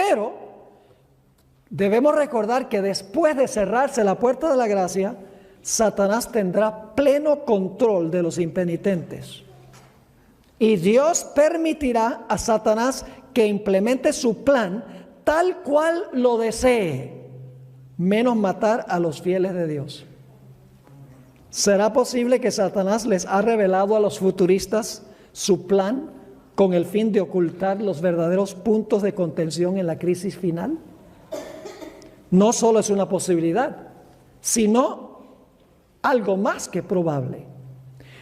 Pero debemos recordar que después de cerrarse la puerta de la gracia, Satanás tendrá pleno control de los impenitentes. Y Dios permitirá a Satanás que implemente su plan tal cual lo desee, menos matar a los fieles de Dios. ¿Será posible que Satanás les ha revelado a los futuristas su plan con el fin de ocultar los verdaderos puntos de contención en la crisis final? No solo es una posibilidad, sino algo más que probable.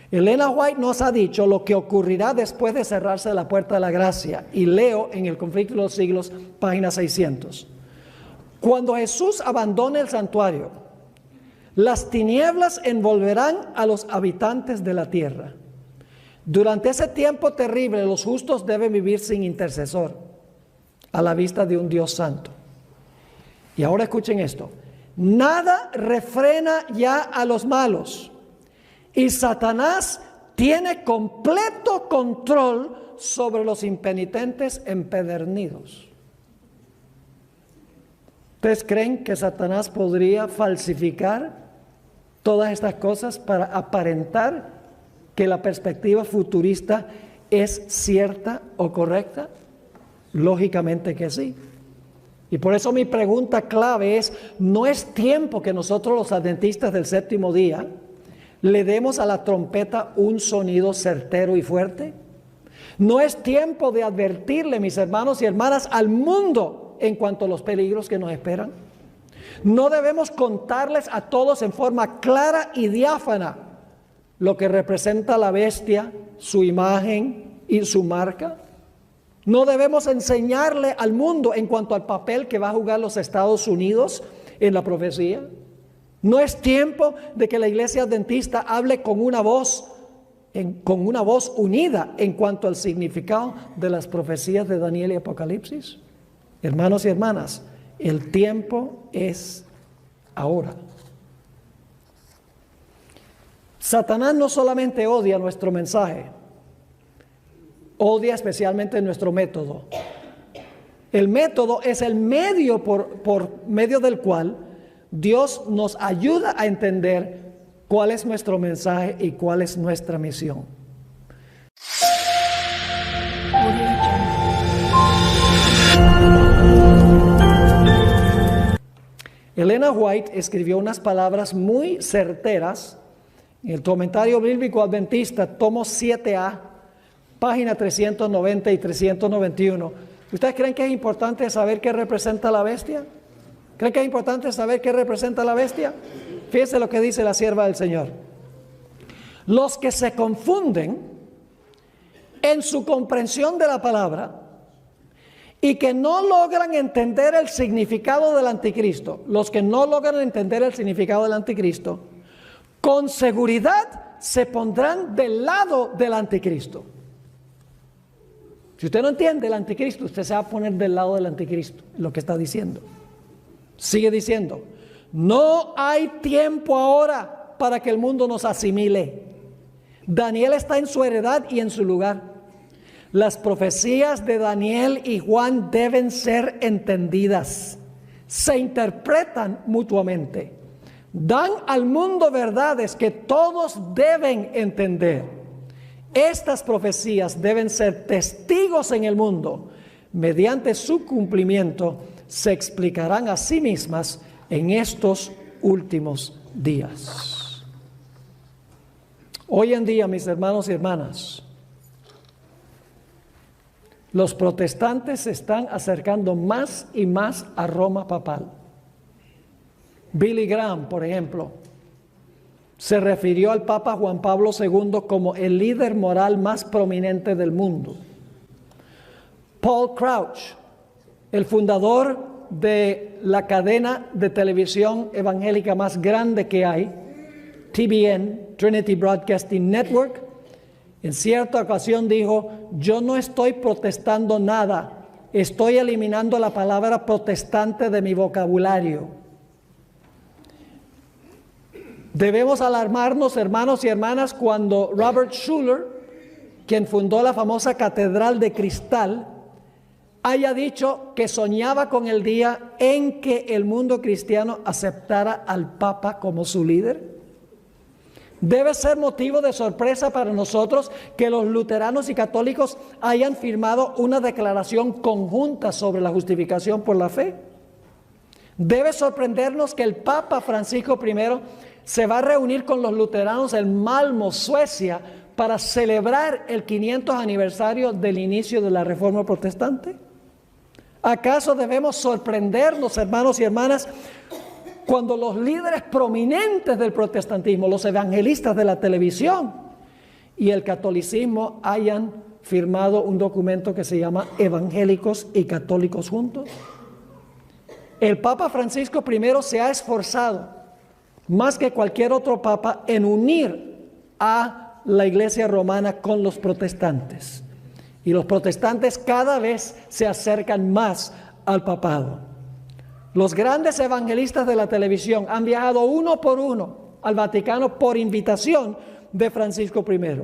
Elena White nos ha dicho lo que ocurrirá después de cerrarse la puerta de la gracia. Y leo en El conflicto de los siglos, página 600. Cuando Jesús abandone el santuario, las tinieblas envolverán a los habitantes de la tierra. Durante ese tiempo terrible, los justos deben vivir sin intercesor, a la vista de un Dios santo. Y ahora escuchen esto. Nada refrena ya a los malos. Y Satanás tiene completo control sobre los impenitentes empedernidos. ¿Ustedes creen que Satanás podría falsificar todas estas cosas para aparentar que la perspectiva futurista es cierta o correcta? Lógicamente que sí. Y por eso mi pregunta clave es, ¿no es tiempo que nosotros los adventistas del séptimo día le demos a la trompeta un sonido certero y fuerte? ¿No es tiempo de advertirle, mis hermanos y hermanas, al mundo en cuanto a los peligros que nos esperan? ¿No debemos contarles a todos en forma clara y diáfana lo que representa la bestia, su imagen y su marca? ¿No debemos enseñarle al mundo en cuanto al papel que va a jugar los Estados Unidos en la profecía? ¿No es tiempo de que la iglesia adventista hable con una voz unida en cuanto al significado de las profecías de Daniel y Apocalipsis? Hermanos y hermanas, el tiempo es ahora. Satanás no solamente odia nuestro mensaje, odia especialmente nuestro método. El método es el medio por medio del cual Dios nos ayuda a entender cuál es nuestro mensaje y cuál es nuestra misión. Elena White escribió unas palabras muy certeras en el Comentario Bíblico Adventista, tomo 7A, página 390 y 391. ¿Ustedes creen que es importante saber qué representa la bestia? ¿Creen que es importante saber qué representa la bestia? Fíjense lo que dice la sierva del Señor. Los que se confunden en su comprensión de la palabra y que no logran entender el significado del anticristo, los que no logran entender el significado del anticristo, con seguridad se pondrán del lado del anticristo. Si usted no entiende el anticristo, usted se va a poner del lado del anticristo, lo que está diciendo. Sigue diciendo, no hay tiempo ahora para que el mundo nos asimile. Daniel está en su heredad y en su lugar. Las profecías de Daniel y Juan deben ser entendidas. Se interpretan mutuamente. Dan al mundo verdades que todos deben entender. Estas profecías deben ser testigos en el mundo. Mediante su cumplimiento se explicarán a sí mismas en estos últimos días. Hoy en día, mis hermanos y hermanas, los protestantes se están acercando más y más a Roma papal. Billy Graham, por ejemplo, se refirió al Papa Juan Pablo II como el líder moral más prominente del mundo. Paul Crouch, el fundador de la cadena de televisión evangélica más grande que hay, TBN, Trinity Broadcasting Network, en cierta ocasión dijo, yo no estoy protestando nada, estoy eliminando la palabra protestante de mi vocabulario. Debemos alarmarnos, hermanos y hermanas, cuando Robert Schuller, quien fundó la famosa Catedral de Cristal, haya dicho que soñaba con el día en que el mundo cristiano aceptara al Papa como su líder? Debe ser motivo de sorpresa para nosotros que los luteranos y católicos hayan firmado una declaración conjunta sobre la justificación por la fe. Debe sorprendernos que el Papa Francisco I se va a reunir con los luteranos en Malmö, Suecia, para celebrar el 500 aniversario del inicio de la Reforma Protestante. ¿Acaso debemos sorprendernos, hermanos y hermanas, cuando los líderes prominentes del protestantismo, los evangelistas de la televisión y el catolicismo hayan firmado un documento que se llama Evangélicos y Católicos Juntos? El Papa Francisco I se ha esforzado más que cualquier otro papa en unir a la Iglesia romana con los protestantes. Y los protestantes cada vez se acercan más al papado. Los grandes evangelistas de la televisión han viajado uno por uno al Vaticano por invitación de Francisco I.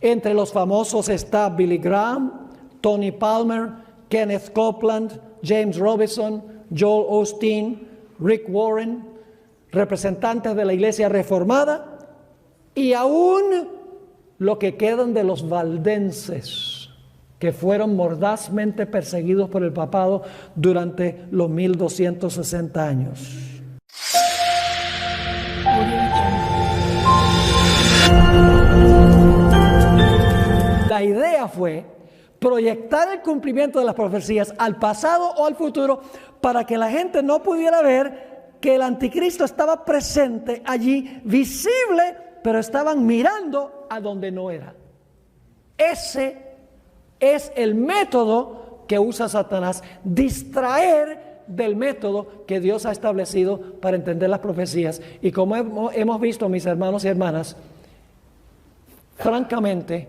Entre los famosos está Billy Graham, Tony Palmer, Kenneth Copeland, James Robison, Joel Osteen, Rick Warren, representantes de la Iglesia Reformada, y aún lo que quedan de los valdenses, que fueron mordazmente perseguidos por el papado durante los 1260 años. La idea fue proyectar el cumplimiento de las profecías al pasado o al futuro para que la gente no pudiera ver que el anticristo estaba presente allí, visible, pero estaban mirando a donde no era. Ese es el método que usa Satanás, distraer del método que Dios ha establecido para entender las profecías. Y como hemos visto, mis hermanos y hermanas, francamente,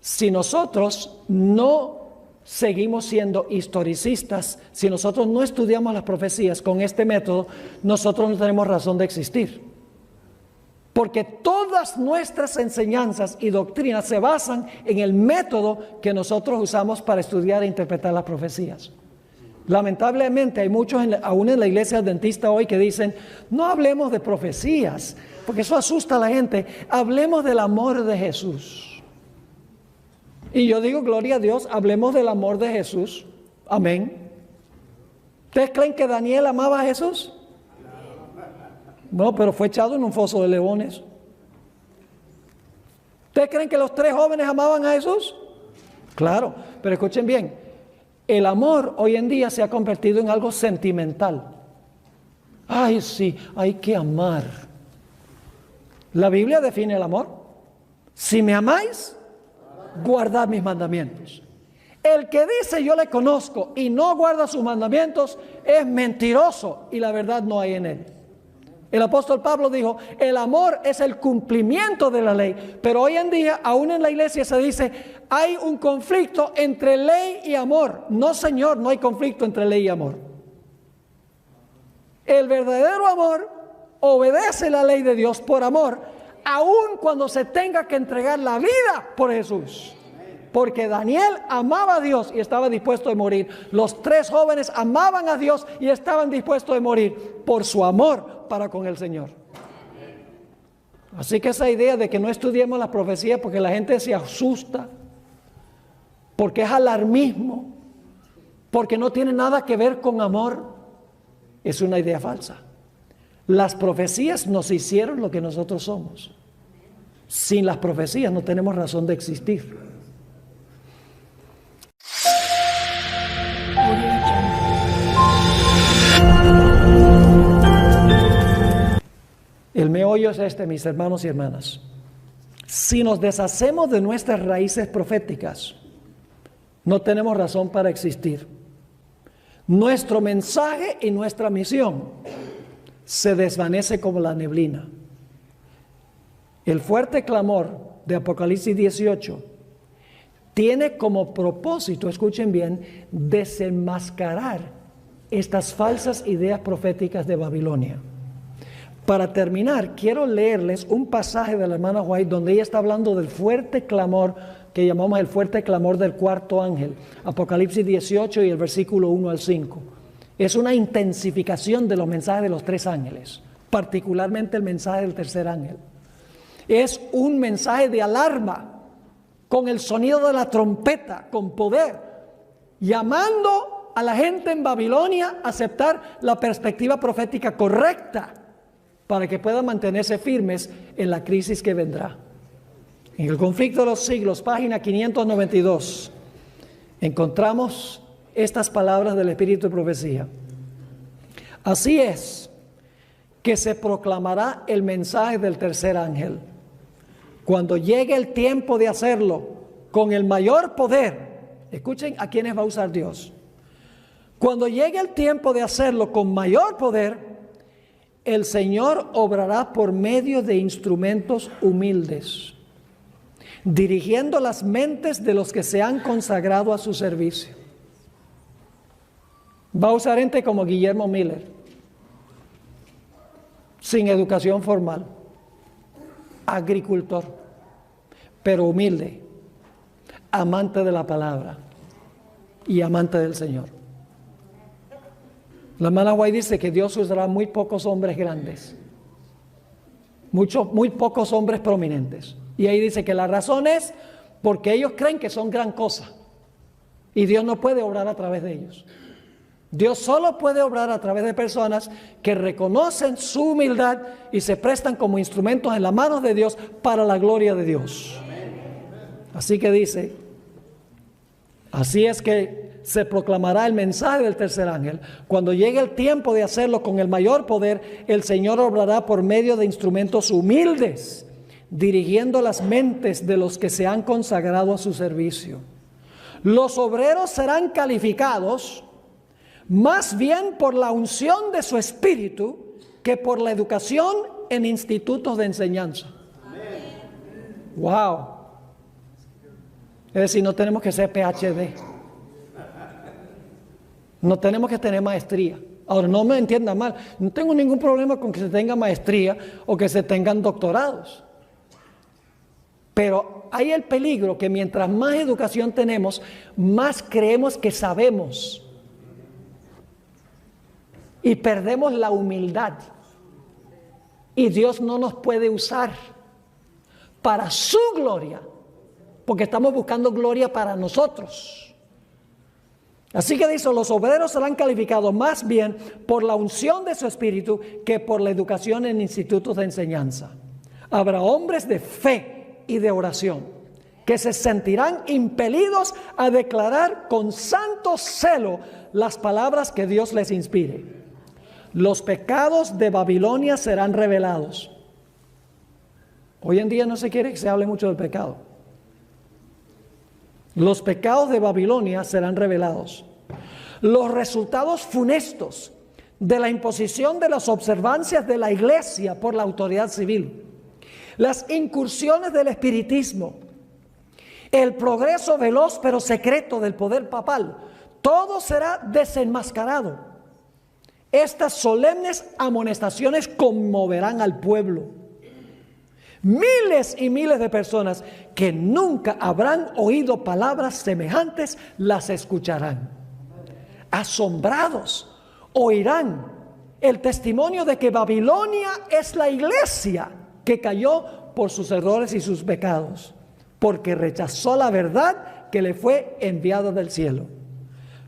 si nosotros no seguimos siendo historicistas, si nosotros no estudiamos las profecías con este método, nosotros no tenemos razón de existir. Porque todas nuestras enseñanzas y doctrinas se basan en el método que nosotros usamos para estudiar e interpretar las profecías. Lamentablemente hay muchos, aún en la iglesia adventista hoy, que dicen, no hablemos de profecías, porque eso asusta a la gente, hablemos del amor de Jesús. Y yo digo, gloria a Dios, hablemos del amor de Jesús. Amén. ¿Ustedes creen que Daniel amaba a Jesús? No, pero fue echado en un foso de leones. ¿Ustedes creen que los 3 jóvenes amaban a Jesús? Claro, pero escuchen bien, el amor hoy en día se ha convertido en algo sentimental. Ay, sí, hay que amar. La Biblia define el amor. Si me amáis, guardad mis mandamientos. El que dice yo le conozco y no guarda sus mandamientos es mentiroso y la verdad no hay en él. El apóstol Pablo dijo, el amor es el cumplimiento de la ley. Pero hoy en día, aún en la iglesia se dice, hay un conflicto entre ley y amor. No, señor, no hay conflicto entre ley y amor. El verdadero amor obedece la ley de Dios por amor, aun cuando se tenga que entregar la vida por Jesús. Porque Daniel amaba a Dios y estaba dispuesto a morir. Los 3 jóvenes amaban a Dios y estaban dispuestos a morir por su amor para con el Señor. Así que esa idea de que no estudiemos las profecías porque la gente se asusta, porque es alarmismo, porque no tiene nada que ver con amor, es una idea falsa. Las profecías nos hicieron lo que nosotros somos. Sin las profecías no tenemos razón de existir. El meollo es este, mis hermanos y hermanas. Si nos deshacemos de nuestras raíces proféticas, no tenemos razón para existir. Nuestro mensaje y nuestra misión se desvanece como la neblina. El fuerte clamor de Apocalipsis 18 tiene como propósito, escuchen bien, desenmascarar estas falsas ideas proféticas de Babilonia. Para terminar, quiero leerles un pasaje de la hermana White donde ella está hablando del fuerte clamor que que llamamos el fuerte clamor del cuarto ángel, Apocalipsis 18 y el versículo 1 al 5. Es una intensificación de los mensajes de los tres ángeles, particularmente el mensaje del tercer ángel. Es un mensaje de alarma, con el sonido de la trompeta, con poder, llamando a la gente en Babilonia a aceptar la perspectiva profética correcta para que puedan mantenerse firmes en la crisis que vendrá. En el conflicto de los siglos, página 592, encontramos estas palabras del Espíritu de Profecía. Así es que se proclamará el mensaje del tercer ángel. Cuando llegue el tiempo de hacerlo con el mayor poder, escuchen a quienes va a usar Dios. Cuando llegue el tiempo de hacerlo con mayor poder, el Señor obrará por medio de instrumentos humildes, dirigiendo las mentes de los que se han consagrado a su servicio. Va a usar gente como Guillermo Miller, sin educación formal, agricultor, pero humilde, amante de la palabra y amante del Señor. La hermana White dice que Dios usará muy pocos hombres grandes, muy pocos hombres prominentes. Y ahí dice que la razón es porque ellos creen que son gran cosa y Dios no puede obrar a través de ellos. Dios solo puede obrar a través de personas que reconocen su humildad y se prestan como instrumentos en las manos de Dios para la gloria de Dios. Así que dice, así es que se proclamará el mensaje del tercer ángel. Cuando llegue el tiempo de hacerlo con el mayor poder, el Señor obrará por medio de instrumentos humildes, dirigiendo las mentes de los que se han consagrado a su servicio. Los obreros serán calificados más bien por la unción de su espíritu que por la educación en institutos de enseñanza. Wow. Es decir, no tenemos que ser PhD. No tenemos que tener maestría. Ahora, no me entiendan mal, no tengo ningún problema con que se tenga maestría o que se tengan doctorados. Pero hay el peligro que mientras más educación tenemos, más creemos que sabemos. Y perdemos la humildad. Y Dios no nos puede usar para su gloria, porque estamos buscando gloria para nosotros. Así que dice, los obreros serán calificados más bien por la unción de su espíritu que por la educación en institutos de enseñanza. Habrá hombres de fe y de oración que se sentirán impelidos a declarar con santo celo las palabras que Dios les inspire. Los pecados de Babilonia serán revelados. Hoy en día no se quiere que se hable mucho del pecado. Los pecados de Babilonia serán revelados. Los resultados funestos de la imposición de las observancias de la iglesia por la autoridad civil, las incursiones del espiritismo, el progreso veloz pero secreto del poder papal, todo será desenmascarado. Estas solemnes amonestaciones conmoverán al pueblo. Miles y miles de personas que nunca habrán oído palabras semejantes las escucharán. Asombrados oirán el testimonio de que Babilonia es la iglesia que cayó por sus errores y sus pecados, porque rechazó la verdad que le fue enviada del cielo.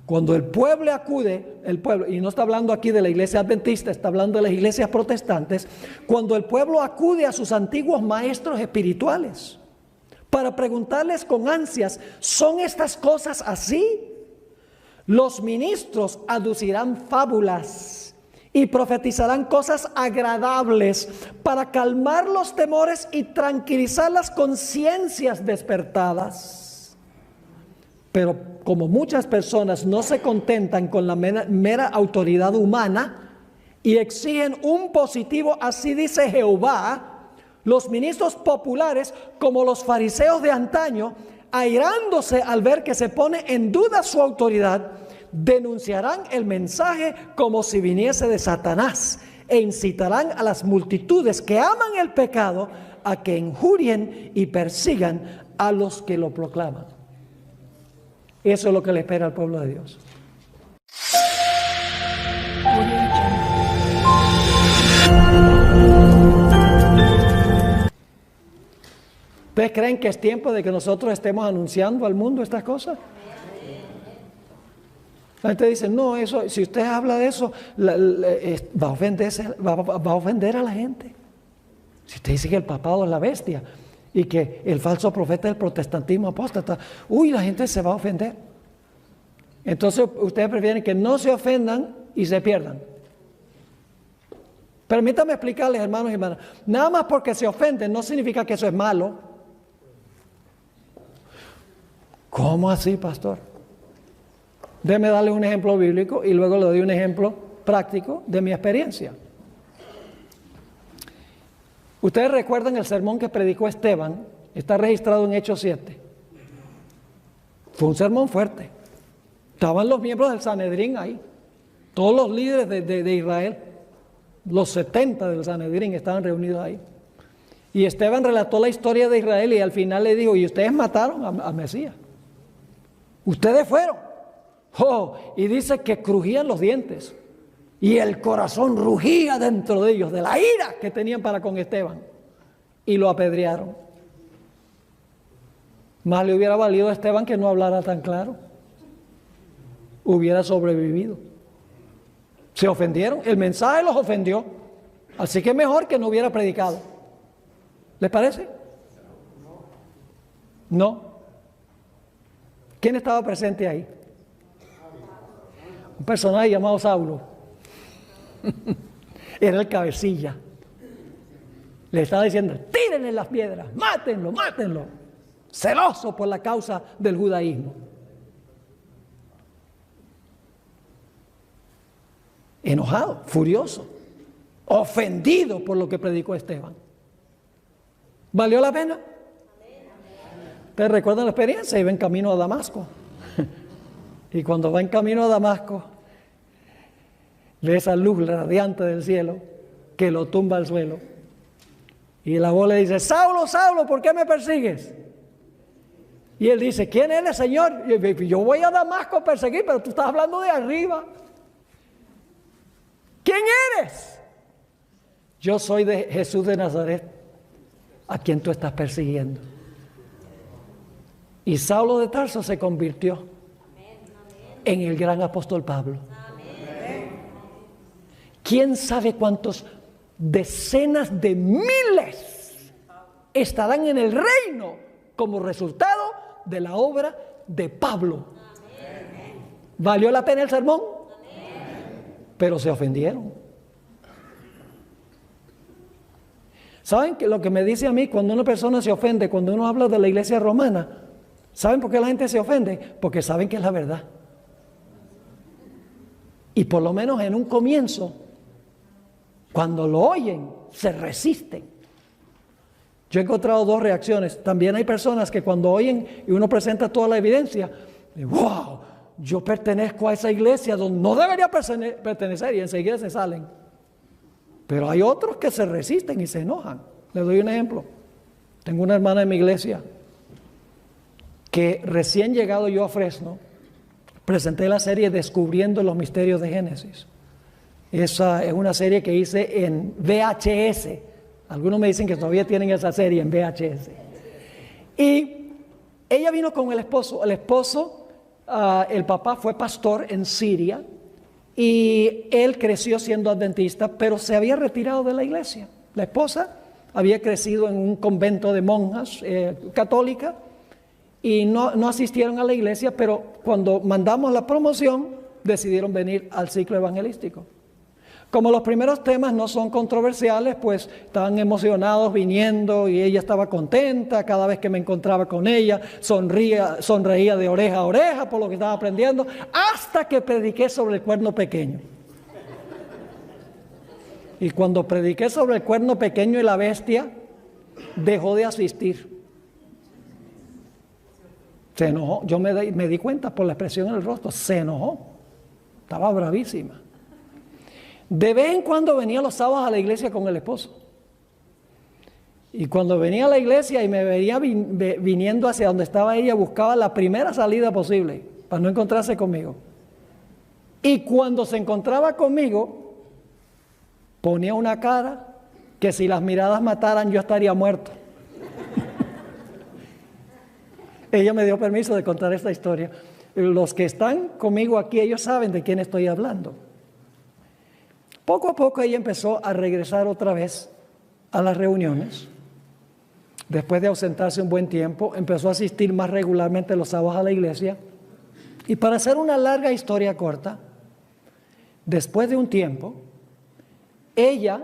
Cuando el pueblo acude, y no está hablando aquí de la iglesia adventista, está hablando de las iglesias protestantes, cuando el pueblo acude a sus antiguos maestros espirituales para preguntarles con ansias, ¿son estas cosas así? Los ministros aducirán fábulas y profetizarán cosas agradables para calmar los temores y tranquilizar las conciencias despertadas. Pero como muchas personas no se contentan con la mera autoridad humana y exigen un positivo, así dice Jehová, los ministros populares, como los fariseos de antaño, airándose al ver que se pone en duda su autoridad, denunciarán el mensaje como si viniese de Satanás, e incitarán a las multitudes que aman el pecado a que injurien y persigan a los que lo proclaman. Eso es lo que le espera al pueblo de Dios. ¿Ustedes creen que es tiempo de que nosotros estemos anunciando al mundo estas cosas? La gente dice, no, eso, si usted habla de eso, va a ofender a la gente. Si usted dice que el papado es la bestia y que el falso profeta es el protestantismo apóstata, la gente se va a ofender. Entonces ustedes prefieren que no se ofendan y se pierdan. Permítame explicarles, hermanos y hermanas, nada más porque se ofenden no significa que eso es malo. ¿Cómo así, pastor? Déjeme darle un ejemplo bíblico y luego le doy un ejemplo práctico de mi experiencia. Ustedes recuerdan el sermón que predicó Esteban, está registrado en Hechos 7. Fue un sermón fuerte. Estaban los miembros del Sanedrín ahí, todos los líderes de Israel, los 70 del Sanedrín estaban reunidos ahí. Y Esteban relató la historia de Israel y al final le dijo, y ustedes mataron a Mesías. Ustedes fueron. Y dice que crujían los dientes y el corazón rugía dentro de ellos de la ira que tenían para con Esteban y lo apedrearon. Más le hubiera valido a Esteban que no hablara tan claro. Hubiera sobrevivido. Se ofendieron, el mensaje los ofendió, así que mejor que no hubiera predicado. ¿Les parece? No. ¿Quién estaba presente ahí? Un personaje llamado Saulo. Era el cabecilla. Le estaba diciendo, tírenle las piedras, mátenlo, mátenlo. Celoso por la causa del judaísmo. Enojado, furioso, ofendido por lo que predicó Esteban. ¿Valió la pena? ¿Ustedes recuerdan la experiencia? Iba en camino a Damasco. Y cuando va en camino a Damasco, ve esa luz radiante del cielo que lo tumba al suelo. Y la voz le dice, Saulo, Saulo, ¿por qué me persigues? Y él dice, ¿quién eres, Señor? Y yo voy a Damasco a perseguir, pero tú estás hablando de arriba. ¿Quién eres? Yo soy de Jesús de Nazaret, a quien tú estás persiguiendo. Y Saulo de Tarso se convirtió en el gran apóstol Pablo. ¿Quién sabe cuántos decenas de miles estarán en el reino como resultado de la obra de Pablo? ¿Valió la pena el sermón? Pero se ofendieron. ¿Saben que lo que me dice a mí cuando una persona se ofende, cuando uno habla de la iglesia romana? ¿Saben por qué la gente se ofende? Porque saben que es la verdad. Y por lo menos en un comienzo, cuando lo oyen, se resisten. Yo he encontrado dos reacciones. También hay personas que cuando oyen y uno presenta toda la evidencia, ¡wow! Yo pertenezco a esa iglesia donde no debería pertenecer y enseguida se salen. Pero hay otros que se resisten y se enojan. Les doy un ejemplo. Tengo una hermana en mi iglesia que recién llegado yo a Fresno, presenté la serie Descubriendo los Misterios de Génesis. Esa es una serie que hice en VHS. Algunos me dicen que todavía tienen esa serie en VHS. Y ella vino con el esposo. El papá fue pastor en Siria y él creció siendo adventista, pero se había retirado de la iglesia. La esposa había crecido en un convento de monjas católica y no asistieron a la iglesia, pero cuando mandamos la promoción decidieron venir al ciclo evangelístico. Como los primeros temas no son controversiales, pues estaban emocionados viniendo y ella estaba contenta. Cada vez que me encontraba con ella, sonreía de oreja a oreja por lo que estaba aprendiendo, hasta que prediqué sobre el cuerno pequeño. Y cuando prediqué sobre el cuerno pequeño y la bestia, dejó de asistir. Se enojó. Yo me di cuenta por la expresión en el rostro. Se enojó. Estaba bravísima. De vez en cuando venía los sábados a la iglesia con el esposo. Y cuando venía a la iglesia y me veía viniendo hacia donde estaba ella, buscaba la primera salida posible para no encontrarse conmigo. Y cuando se encontraba conmigo, ponía una cara que si las miradas mataran yo estaría muerto. Ella me dio permiso de contar esta historia. Los que están conmigo aquí, ellos saben de quién estoy hablando. Poco a poco ella empezó a regresar otra vez a las reuniones. Después de ausentarse un buen tiempo, empezó a asistir más regularmente los sábados a la iglesia. Y para hacer una larga historia corta, después de un tiempo, ella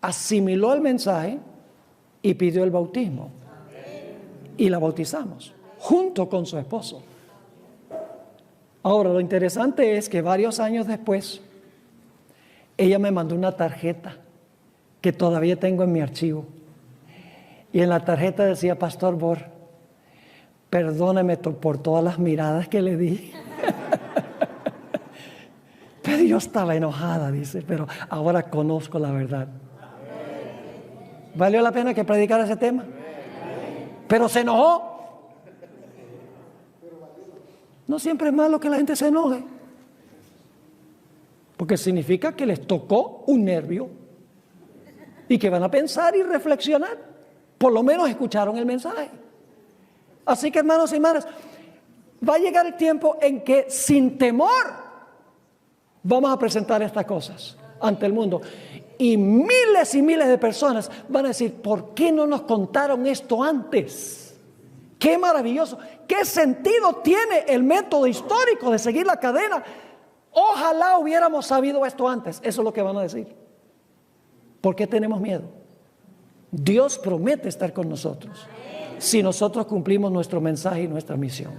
asimiló el mensaje y pidió el bautismo. Y la bautizamos, junto con su esposo. Ahora, lo interesante es que varios años después, ella me mandó una tarjeta que todavía tengo en mi archivo. Y en la tarjeta decía: Pastor Bor, perdóneme por todas las miradas que le di. Pero yo estaba enojada, dice, pero ahora conozco la verdad. ¿Valió la pena que predicara ese tema? Pero se enojó. No siempre es malo que la gente se enoje, porque significa que les tocó un nervio y que van a pensar y reflexionar. Por lo menos escucharon el mensaje. Así que, hermanos y hermanas, va a llegar el tiempo en que sin temor vamos a presentar estas cosas ante el mundo. Y miles de personas van a decir: ¿por qué no nos contaron esto antes? ¡Qué maravilloso! ¿Qué sentido tiene el método histórico de seguir la cadena? Ojalá hubiéramos sabido esto antes. Eso es lo que van a decir. ¿Por qué tenemos miedo? Dios promete estar con nosotros si nosotros cumplimos nuestro mensaje y nuestra misión.